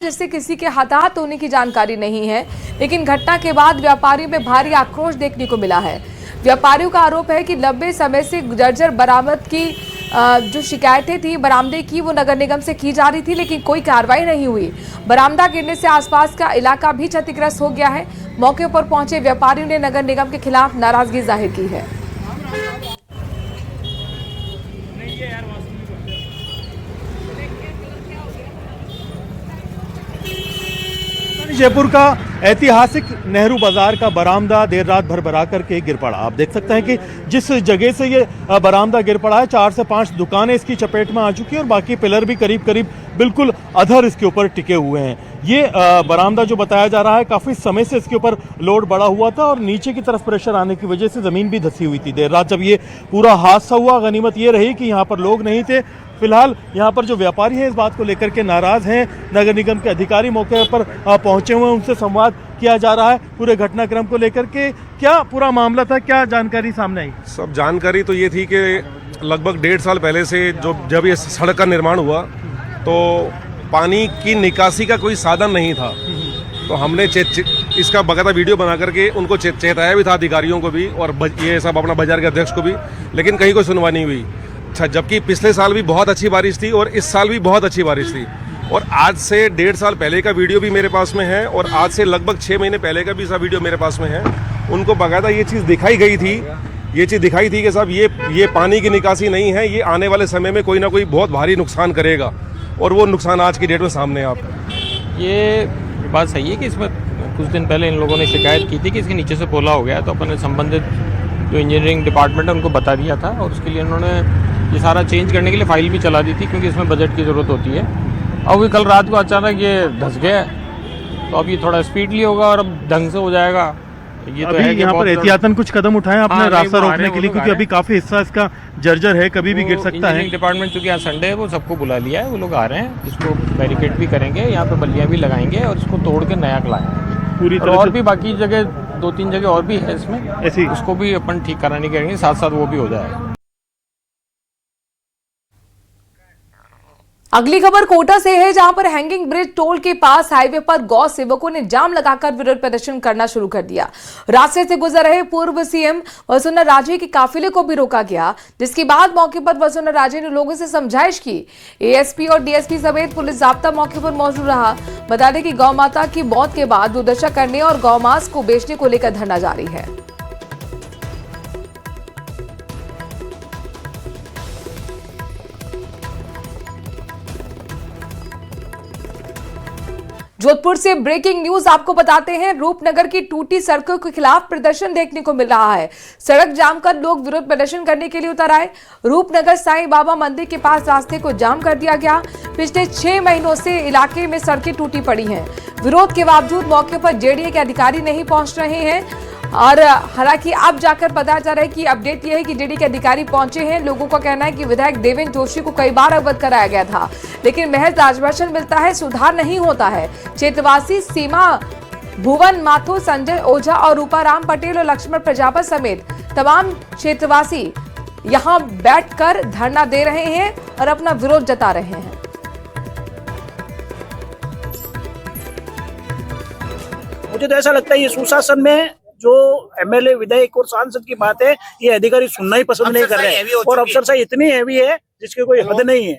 जिससे किसी के हताहत होने की जानकारी नहीं है, लेकिन घटना के बाद व्यापारियों में भारी आक्रोश देखने को मिला है। व्यापारियों का आरोप है कि लंबे समय से जर्जर बरामद की जो शिकायतें थी बरामदे की, वो नगर निगम से की जा रही थी, लेकिन कोई कार्रवाई नहीं हुई। बरामदा गिरने से आसपास का इलाका भी क्षतिग्रस्त हो गया है। मौके पर पहुंचे व्यापारियों ने नगर निगम के खिलाफ नाराजगी जाहिर की है। जयपुर का ऐतिहासिक नेहरू बाजार का बरामदा देर रात भरभरा करके गिर पड़ा। आप देख सकते हैं कि जिस जगह से ये बरामदा गिर पड़ा है, 4 से 5 दुकानें इसकी चपेट में आ चुकी हैं और बाकी पिलर भी करीब करीब बिल्कुल अधर इसके ऊपर टिके हुए हैं। ये बरामदा जो बताया जा रहा है, काफ़ी समय से इसके ऊपर लोड बढ़ा हुआ था और नीचे की तरफ प्रेशर आने की वजह से ज़मीन भी धंसी हुई थी। देर रात जब ये पूरा हादसा हुआ, गनीमत ये रही कि यहाँ पर लोग नहीं थे। फिलहाल यहाँ पर जो व्यापारी हैं इस बात को लेकर के नाराज हैं। नगर निगम के अधिकारी मौके पर पहुंचे हुए हैं, उनसे संवाद किया जा रहा है पूरे घटनाक्रम को लेकर के। क्या पूरा मामला था, क्या जानकारी सामने आई? सब जानकारी तो ये थी कि लगभग 1.5 साल पहले से जब ये सड़क का निर्माण हुआ तो पानी की निकासी का कोई साधन नहीं था। तो हमने इसका बकायदा वीडियो बना करके उनको चेताया भी था, अधिकारियों को भी और ये सब अपना बाजार के अध्यक्ष को भी, लेकिन कहीं कोई सुनवाई नहीं हुई। अच्छा, जबकि पिछले साल भी बहुत अच्छी बारिश थी और इस साल भी बहुत अच्छी बारिश थी। और आज से 1.5 साल पहले का वीडियो भी मेरे पास में है और आज से लगभग 6 महीने पहले का भी सा वीडियो मेरे पास में है। उनको बाकायदा ये चीज़ दिखाई गई थी, कि साहब ये पानी की निकासी नहीं है, ये आने वाले समय में कोई ना कोई बहुत भारी नुकसान करेगा और वो नुकसान आज की डेट में सामने है। आपको ये बात सही है कि इसमें कुछ दिन पहले इन लोगों ने शिकायत की थी कि इसके नीचे से पोला हो गया, तो अपने संबंधित जो इंजीनियरिंग डिपार्टमेंट है उनको बता दिया था और उसके लिए उन्होंने ये सारा चेंज करने के लिए फाइल भी चला दी थी, क्योंकि इसमें बजट की ज़रूरत होती है। अब कल रात को अचानक ये धंस गया, तो अब ये थोड़ा स्पीडली होगा और अब ढंग से हो जाएगा। ये तो है कि यहाँ पर एहतियातन कुछ कदम उठाए आपने रास्ता रोकने के लिए, क्योंकि अभी काफी हिस्सा इसका जर्जर है, कभी भी गिर सकता है। डिपार्टमेंट चूंकि आज संडे है, वो सबको बुला लिया है, वो लोग आ रहे हैं, इसको बैरिकेड भी करेंगे, यहाँ पे बल्लियाँ भी लगाएंगे और इसको तोड़ के नया लाएंगे पूरी तरह। और भी बाकी जगह 2-3 जगह और भी है इसमें ऐसी, उसको भी अपन ठीक कराने के साथ साथ वो भी हो जाएगा। अगली खबर कोटा से है, जहां पर हैंगिंग ब्रिज टोल के पास हाईवे पर गौ सेवकों ने जाम लगाकर विरोध प्रदर्शन करना शुरू कर दिया। रास्ते से गुजर रहे पूर्व सीएम वसुंधरा राजे के काफिले को भी रोका गया, जिसके बाद मौके पर वसुंधरा राजे ने लोगों से समझाइश की। एएसपी और डीएसपी समेत पुलिस जाब्ता मौके पर मौजूद रहा। बता दें कि गौ माता की मौत के बाद दुर्दशा करने और गौमांस को बेचने को लेकर धरना जारी है। जोधपुर से ब्रेकिंग न्यूज आपको बताते हैं, रूपनगर की टूटी सड़कों के खिलाफ प्रदर्शन देखने को मिल रहा है। सड़क जाम कर लोग विरोध प्रदर्शन करने के लिए उतर आए। रूपनगर साईं बाबा मंदिर के पास रास्ते को जाम कर दिया गया। पिछले 6 महीनों से इलाके में सड़कें टूटी पड़ी हैं। विरोध के बावजूद मौके पर जेडीए के अधिकारी नहीं पहुंच रहे हैं और हालांकि अब जाकर पता चल रहा है कि अपडेट यह है कि जेडीए के अधिकारी पहुंचे हैं। लोगों का कहना है कि विधायक देवेंद्र जोशी को कई बार अवगत कराया गया था, लेकिन महज आश्वासन मिलता है, सुधार नहीं होता है। क्षेत्रवासी सीमा भुवन माथुर, संजय ओझा और रूपाराम पटेल और लक्ष्मण प्रजापत समेत तमाम क्षेत्रवासी यहां बैठकर धरना दे रहे हैं और अपना विरोध जता रहे हैं। मुझे तो ऐसा लगता है ये सुशासन में जो एमएलए, विधायक और सांसद की बात है, ये अधिकारी सुनना ही पसंद नहीं कर रहे हैं और अफसरशाही इतनी हैवी है जिसकी कोई हद नहीं है।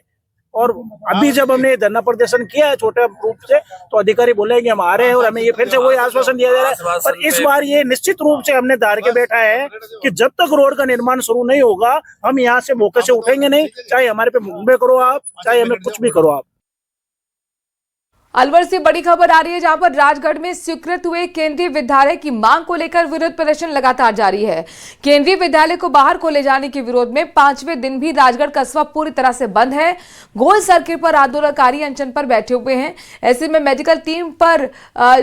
और अभी जब हमने धरना प्रदर्शन किया है छोटे रूप से, तो अधिकारी बोले कि हम आ रहे हैं और हमें ये फिर से वही आश्वासन दिया जा रहा है। पर इस बार ये निश्चित रूप से हमने धार के बैठा है कि जब तक रोड का निर्माण शुरू नहीं होगा हम यहाँ से मौके से उठेंगे नहीं, चाहे हमारे पे मुकदमे करो आप, चाहे हमें कुछ भी करो आप। अलवर से बड़ी खबर आ रही है, जहां पर राजगढ़ में स्वीकृत हुए केंद्रीय विद्यालय की मांग को लेकर विरोध प्रदर्शन लगातार जारी है। केंद्रीय विद्यालय को बाहर को ले जाने के विरोध में 5वें दिन भी राजगढ़ कस्बा पूरी तरह से बंद है। गोल सर्किट पर आंदोलनकारी अनशन पर बैठे हुए हैं। ऐसे में मेडिकल टीम पर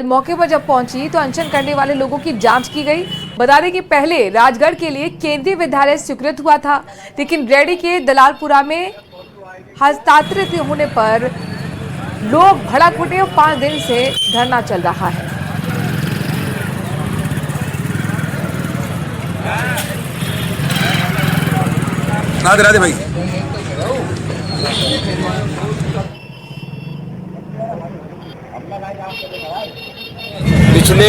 मौके पर जब पहुंची तो अनशन करने वाले लोगों की जांच की गई। बता दें कि पहले राजगढ़ के लिए केंद्रीय विद्यालय स्वीकृत हुआ था, लेकिन रेडी के दलालपुरा में हस्तांतरित होने पर लोग भड़क उठे और 5 दिन से धरना चल रहा है। राधे राधे भाई। पिछले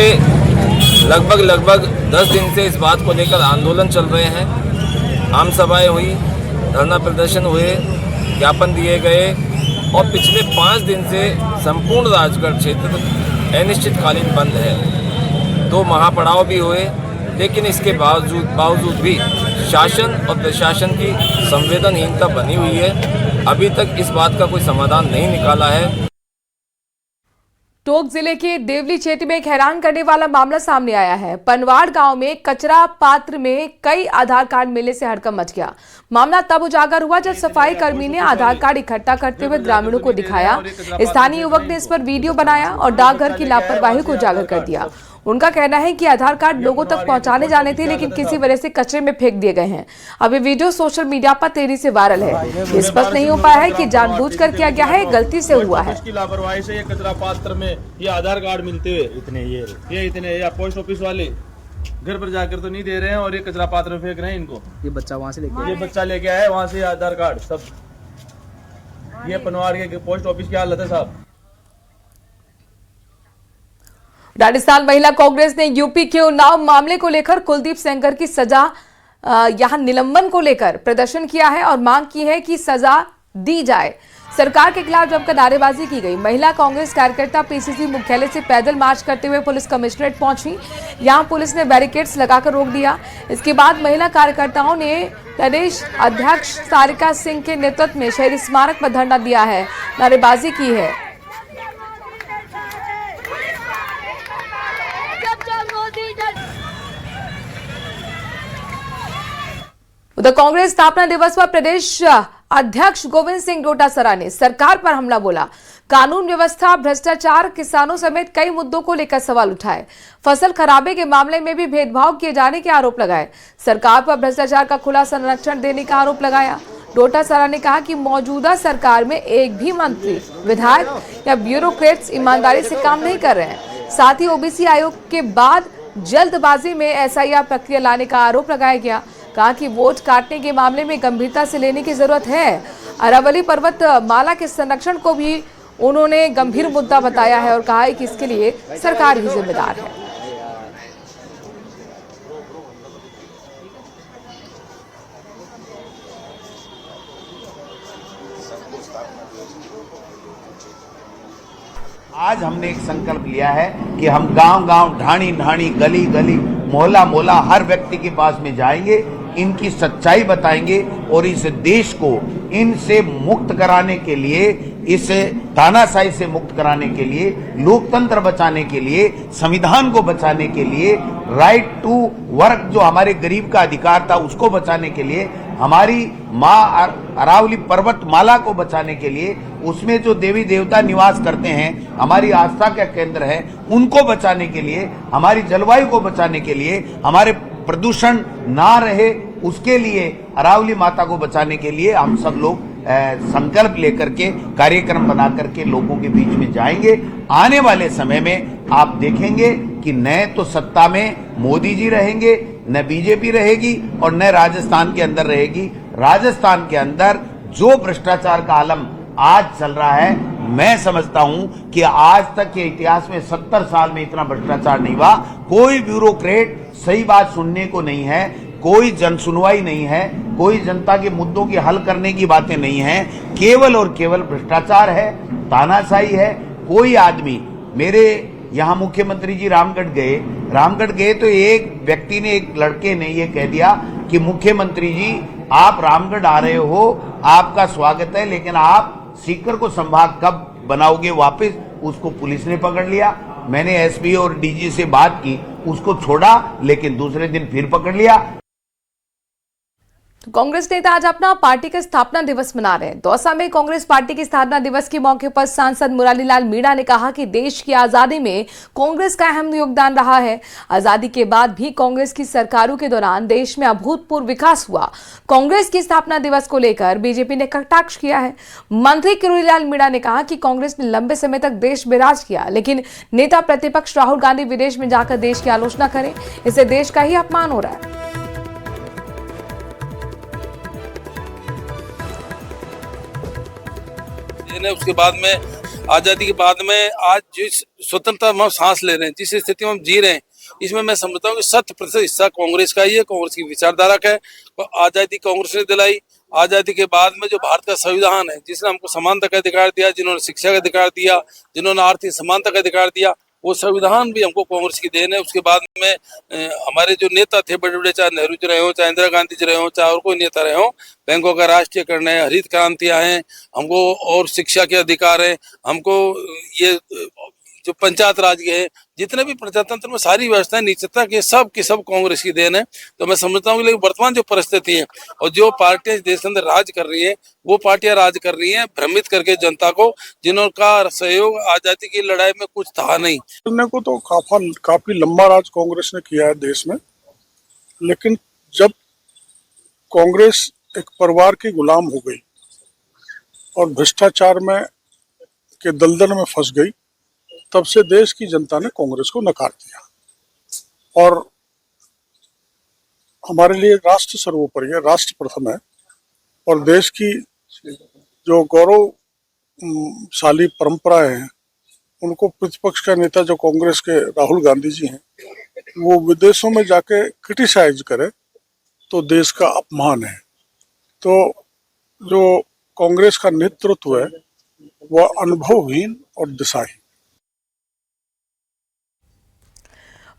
लगभग 10 दिन से इस बात को लेकर आंदोलन चल रहे हैं। आम सभाएं हुई, धरना प्रदर्शन हुए, ज्ञापन दिए गए और पिछले 5 दिन से संपूर्ण राजगढ़ क्षेत्र अनिश्चितकालीन बंद है। 2 महापड़ाव भी हुए, लेकिन इसके बावजूद भी शासन और प्रशासन की संवेदनहीनता बनी हुई है। अभी तक इस बात का कोई समाधान नहीं निकाला है। टोंक जिले के देवली क्षेत्र में एक हैरान करने वाला मामला सामने आया है। पनवाड़ गांव में कचरा पात्र में कई आधार कार्ड मिलने से हड़कंप मच गया। मामला तब उजागर हुआ जब सफाई कर्मी ने आधार कार्ड इकट्ठा करते हुए ग्रामीणों को दिखाया। स्थानीय युवक ने इस पर वीडियो बनाया और डाकघर की लापरवाही को उजागर कर दिया। उनका कहना है कि आधार कार्ड लोगों तक पहुंचाने जाने थे, लेकिन किसी वजह से कचरे में फेंक दिए गए हैं। अब ये वीडियो सोशल मीडिया पर तेजी से वायरल है। ये स्पष्ट नहीं हो पाया है कि जानबूझकर किया गया है, गलती से हुआ है। इसकी लापरवाही से ये कचरा पात्र में ये आधार कार्ड मिलते हुए इतने या पोस्ट ऑफिस वाले घर पर जाकर तो नहीं दे रहे हैं और ये कचरा पात्र में फेंक रहे हैं इनको। ये बच्चा वहाँ से लेके ये बच्चा लेके आया है वहाँ से आधार कार्ड सब। ये पनवाड़ के पोस्ट ऑफिस की हालत है साहब। राजस्थान महिला कांग्रेस ने यूपी के उन्नाव मामले को लेकर कुलदीप सेंगर की सजा यहां निलंबन को लेकर प्रदर्शन किया है और मांग की है कि सजा दी जाए। सरकार के खिलाफ जमकर नारेबाजी की गई। महिला कांग्रेस कार्यकर्ता पीसीसी मुख्यालय से पैदल मार्च करते हुए पुलिस कमिश्नरेट पहुंची। यहां पुलिस ने बैरिकेड्स लगाकर रोक दिया। इसके बाद महिला कार्यकर्ताओं ने प्रदेश अध्यक्ष सारिका सिंह के नेतृत्व में शहीद स्मारक पर धरना दिया है, नारेबाजी की है। उधर कांग्रेस स्थापना दिवस पर प्रदेश अध्यक्ष गोविंद सिंह डोटासरा ने सरकार पर हमला बोला। कानून व्यवस्था, भ्रष्टाचार, किसानों समेत कई मुद्दों को लेकर सवाल उठाए। फसल खराबे के मामले में भी भेदभाव किए जाने के आरोप लगाए। सरकार पर भ्रष्टाचार का खुला संरक्षण देने का आरोप लगाया। डोटासरा ने कहा कि मौजूदा सरकार में एक भी मंत्री, विधायक या ब्यूरोक्रेट्स ईमानदारी से काम नहीं कर रहे हैं। साथ ही ओबीसी आयोग के बाद जल्दबाजी में एसआईआर प्रक्रिया लाने का आरोप लगाया गया। कहा कि वोट काटने के मामले में गंभीरता से लेने की जरूरत है। अरावली पर्वत माला के संरक्षण को भी उन्होंने गंभीर मुद्दा बताया है और कहा है कि इसके लिए सरकार ही जिम्मेदार है। आज हमने एक संकल्प लिया है कि हम गांव-गांव, ढाणी-ढाणी, गली-गली, मोहल्ला-मोहल्ला हर व्यक्ति के पास में जाएंगे, इनकी सच्चाई बताएंगे और इस देश को इनसे मुक्त कराने के लिए, इस तानाशाही से मुक्त कराने के लिए, लोकतंत्र बचाने के लिए, संविधान को बचाने के लिए, राइट टू वर्क जो हमारे गरीब का अधिकार था उसको बचाने के लिए, हमारी माँ अरावली पर्वत माला को बचाने के लिए, उसमें जो देवी देवता निवास करते हैं, हमारी आस्था का केंद्र है, उनको बचाने के लिए, हमारी जलवायु को बचाने के लिए, हमारे प्रदूषण ना रहे उसके लिए, अरावली माता को बचाने के लिए हम सब लोग संकल्प लेकर के कार्यक्रम बना करके लोगों के बीच में जाएंगे। आने वाले समय में आप देखेंगे कि न तो सत्ता में मोदी जी रहेंगे, न बीजेपी रहेगी और न राजस्थान के अंदर रहेगी। राजस्थान के अंदर जो भ्रष्टाचार का आलम आज चल रहा है, मैं समझता हूं कि आज तक के इतिहास में 70 साल में इतना भ्रष्टाचार नहीं हुआ। कोई ब्यूरोक्रेट सही बात सुनने को नहीं है, कोई जन सुनवाई नहीं है, कोई जनता के मुद्दों की हल करने की बातें नहीं है, केवल और केवल भ्रष्टाचार है, तानाशाही है। कोई आदमी, मेरे यहाँ मुख्यमंत्री जी रामगढ़ गए तो एक व्यक्ति ने, एक लड़के ने ये कह दिया कि मुख्यमंत्री जी आप रामगढ़ आ रहे हो, आपका स्वागत है, लेकिन आप सीकर को संभाग कब बनाओगे वापस? उसको पुलिस ने पकड़ लिया। मैंने एसपी और डीजी से बात की, उसको छोड़ा, लेकिन दूसरे दिन फिर पकड़ लिया। कांग्रेस नेता आज अपना पार्टी का स्थापना दिवस मना रहे हैं। दौसा में कांग्रेस पार्टी की स्थापना दिवस के मौके पर सांसद मुरारीलाल मीणा ने कहा कि देश की आजादी में कांग्रेस का अहम योगदान रहा है। आजादी के बाद भी कांग्रेस की सरकारों के दौरान देश में अभूतपूर्व विकास हुआ। कांग्रेस की स्थापना दिवस को लेकर बीजेपी ने कटाक्ष किया है। मंत्री मुरारीलाल मीणा ने कहा कि कांग्रेस ने लंबे समय तक देश में राज किया, लेकिन नेता प्रतिपक्ष राहुल गांधी विदेश में जाकर देश की आलोचना करें, इससे देश का ही अपमान हो रहा है। उसके बाद में आज़ादी के बाद में आज जिस स्वतंत्रता में हम सांस ले रहे हैं, जिस स्थिति में हम जी रहे हैं, इसमें मैं समझता हूँ कि 100% हिस्सा कांग्रेस का ही है, कांग्रेस की विचारधारा का है। आज़ादी कांग्रेस ने दिलाई। आज़ादी के बाद में जो भारत का संविधान है, जिसने हमको समानता का अधिकार दिया, जिन्होंने शिक्षा का अधिकार दिया, जिन्होंने आर्थिक समानता का अधिकार दिया, वो संविधान भी हमको कांग्रेस की देन है। उसके बाद में हमारे जो नेता थे बड़े बड़े, चाहे नेहरू जी रहे हो, चाहे इंदिरा गांधी जी रहे हो, चाहे और कोई नेता रहे हो, बैंकों का राष्ट्रीयकरण है, हरित क्रांतियां हैं, हमको और शिक्षा के अधिकार है, हमको ये जो पंचायत राज के है, जितने भी प्रजातंत्र में सारी व्यवस्थाएं नीचता की सब कांग्रेस की देन है। तो मैं समझता हूँ कि लेकिन वर्तमान जो परिस्थिति है और जो पार्टियां देश के अंदर राज कर रही है, वो पार्टियां राज कर रही हैं भ्रमित करके जनता को, जिनका सहयोग आजादी की लड़ाई में कुछ था नहीं। को तो काफी लंबा राज कांग्रेस ने किया है देश में, लेकिन जब कांग्रेस एक परिवार की गुलाम हो गई और भ्रष्टाचार में के दलदल में फंस गई, तब से देश की जनता ने कांग्रेस को नकार दिया। और हमारे लिए राष्ट्र सर्वोपरि है, राष्ट्र प्रथम है, और देश की जो गौरवशाली परंपराएं हैं, उनको प्रतिपक्ष का नेता जो कांग्रेस के राहुल गांधी जी हैं, वो विदेशों में जाके क्रिटिसाइज करे तो देश का अपमान है। तो जो कांग्रेस का नेतृत्व है वह अनुभवहीन और दिशाहीन।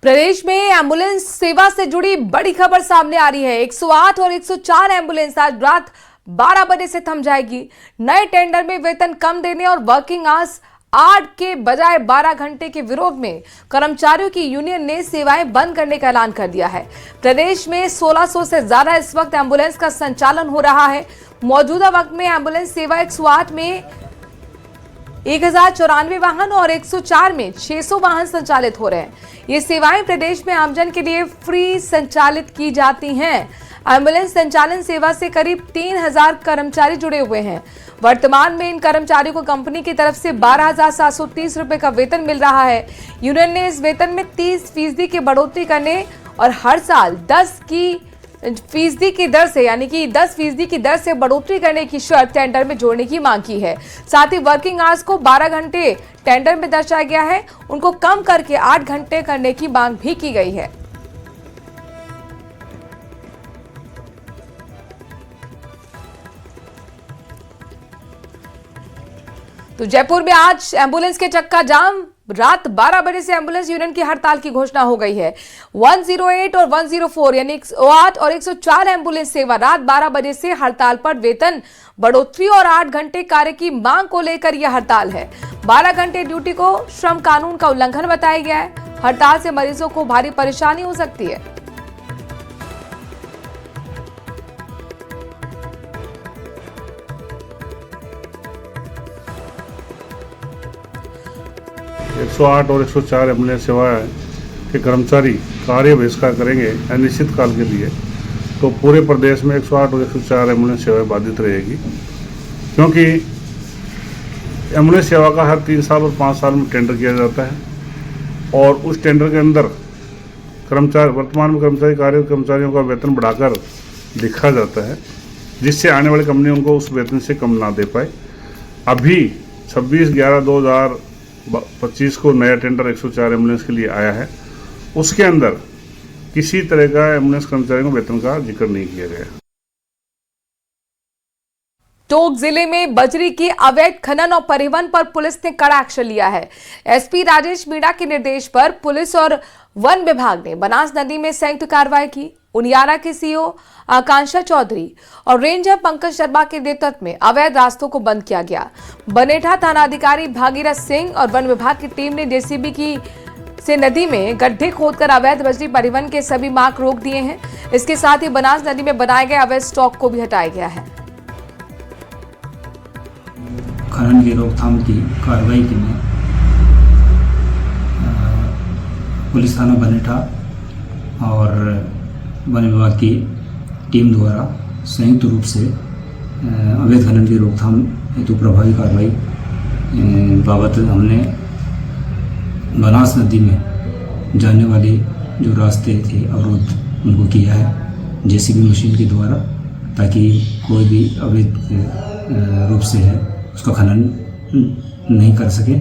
प्रदेश में एम्बुलेंस सेवा से जुड़ी बड़ी खबर सामने आ रही है। 108 और 104 एम्बुलेंस आज रात 12 बजे से थम जाएगी। नए टेंडर में वेतन कम देने और वर्किंग आवर्स 8 के बजाय 12 घंटे के विरोध में कर्मचारियों की यूनियन ने सेवाएं बंद करने का ऐलान कर दिया है। प्रदेश में 1600 से ज्यादा इस वक्त एम्बुलेंस का संचालन हो रहा है। मौजूदा वक्त में एम्बुलेंस सेवा 108 में 1094 वाहन और 104 में 600 वाहन संचालित हो रहे हैं। ये सेवाएं प्रदेश में आमजन के लिए फ्री संचालित की जाती हैं। एम्बुलेंस संचालन सेवा से करीब 3000 कर्मचारी जुड़े हुए हैं। वर्तमान में इन कर्मचारियों को कंपनी की तरफ से 12,730 रुपए का वेतन मिल रहा है। यूनियन ने इस वेतन में 30% की बढ़ोतरी करने और हर साल 10% की दर से, यानी कि 10% की दर से बढ़ोतरी करने की शर्त टेंडर में जोड़ने की मांग की है। साथ ही वर्किंग आवर्स को 12 घंटे टेंडर में दर्शाया गया है, उनको कम करके 8 घंटे करने की मांग भी की गई है। तो जयपुर में आज एम्बुलेंस के चक्का जाम। रात 12 बजे से एम्बुलेंस यूनियन की हड़ताल की घोषणा हो गई है। 108 और 104 यानी 108 और 104 एम्बुलेंस सेवा रात 12 बजे से हड़ताल पर वेतन बढ़ोतरी और 8 घंटे कार्य की मांग को लेकर यह हड़ताल है। 12 घंटे ड्यूटी को श्रम कानून का उल्लंघन बताया गया है। हड़ताल से मरीजों को भारी परेशानी हो सकती है। एक 108 और 104 एम्बुलेंस सेवाएं के कर्मचारी कार्य बहिष्कार करेंगे अनिश्चित काल के लिए, तो पूरे प्रदेश में 108 और 104 एम्बुलेंस सेवाएं बाधित रहेगी। क्योंकि एम्बुलेंस सेवा का हर 3 साल और 5 साल में टेंडर किया जाता है और उस टेंडर के अंदर वर्तमान में कर्मचारियों का वेतन बढ़ाकर लिखा जाता है, जिससे आने वाली कंपनी उनको उस वेतन से कम ना दे पाए। अभी 26/11/2025 को नया टेंडर 104 एम्बुलेंस के लिए आया है। उसके अंदर किसी तरह का एम्बुलेंस कर्मचारियों को वेतन का जिक्र नहीं किया गया। टोंक जिले में बजरी की अवैध खनन और परिवहन पर पुलिस ने कड़ा एक्शन लिया है। एसपी राजेश मीणा के निर्देश पर पुलिस और वन विभाग ने बनास नदी में संयुक्त कार्रवाई की। उनियारा के सीओ आकांक्षा चौधरी और रेंजर पंकज शर्मा के नेतृत्व में अवैध रास्तों को बंद किया गया। बनेठा थानाधिकारी भागीरथ सिंह और वन विभाग की टीम ने जेसीबी से नदी में गड्ढे खोदकर अवैध बजरी परिवहन के सभी मार्ग रोक दिए हैं। इसके साथ ही बनास नदी में बनाए गए अवैध स्टॉक को भी हटाया गया है। खनन की रोकथाम की कार्रवाई के लिए पुलिस थाना बनेठा और वन विभाग की टीम द्वारा संयुक्त रूप से अवैध खनन की रोकथाम हेतु प्रभावी कार्रवाई बाबत हमने बनास नदी में जाने वाले जो रास्ते थे अवरुद्ध उनको किया है जेसीबी मशीन के द्वारा, ताकि कोई भी अवैध रूप से है उसका खनन नहीं कर सके।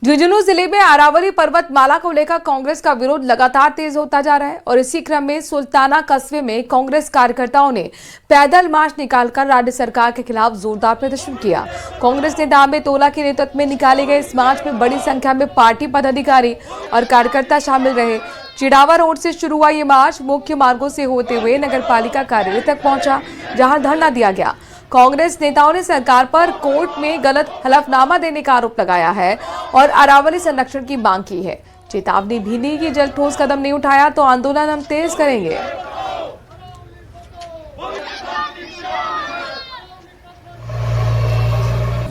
झुंझुनू जिले में अरावली पर्वतमाला को लेकर कांग्रेस का विरोध लगातार तेज होता जा रहा है और इसी क्रम में सुल्ताना कस्बे में कांग्रेस कार्यकर्ताओं ने पैदल मार्च निकालकर राज्य सरकार के खिलाफ जोरदार प्रदर्शन किया। कांग्रेस नेता अमित ओला के नेतृत्व में निकाले गए इस मार्च में बड़ी संख्या में पार्टी पदाधिकारी और कार्यकर्ता शामिल रहे। चिड़ावा रोड से शुरू हुआ ये मार्च मुख्य मार्गों से होते हुए नगरपालिका कार्यालय तक पहुंचा, जहां धरना दिया गया। कांग्रेस नेताओं ने सरकार पर कोर्ट में गलत हलफनामा देने का आरोप लगाया है और अरावली संरक्षण की मांग की है। चेतावनी भी दी कि जल्द ठोस कदम नहीं उठाया तो आंदोलन हम तेज करेंगे।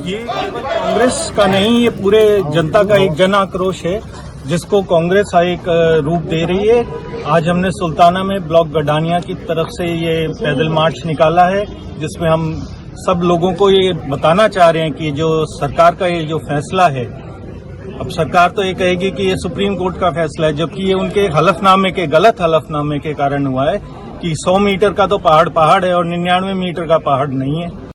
ये केवल कांग्रेस का नहीं, ये पूरे जनता का एक जन आक्रोश है जिसको कांग्रेस एक रूप दे रही है। आज हमने सुल्ताना में ब्लॉक गडानिया की तरफ से ये पैदल मार्च निकाला है, जिसमें हम सब लोगों को ये बताना चाह रहे हैं कि जो सरकार का ये जो फैसला है, अब सरकार तो ये कहेगी कि ये सुप्रीम कोर्ट का फैसला है, जबकि ये उनके हलफनामे के गलत हलफनामे के कारण हुआ है कि 100 मीटर का तो पहाड़ है और 99 मीटर का पहाड़ नहीं है।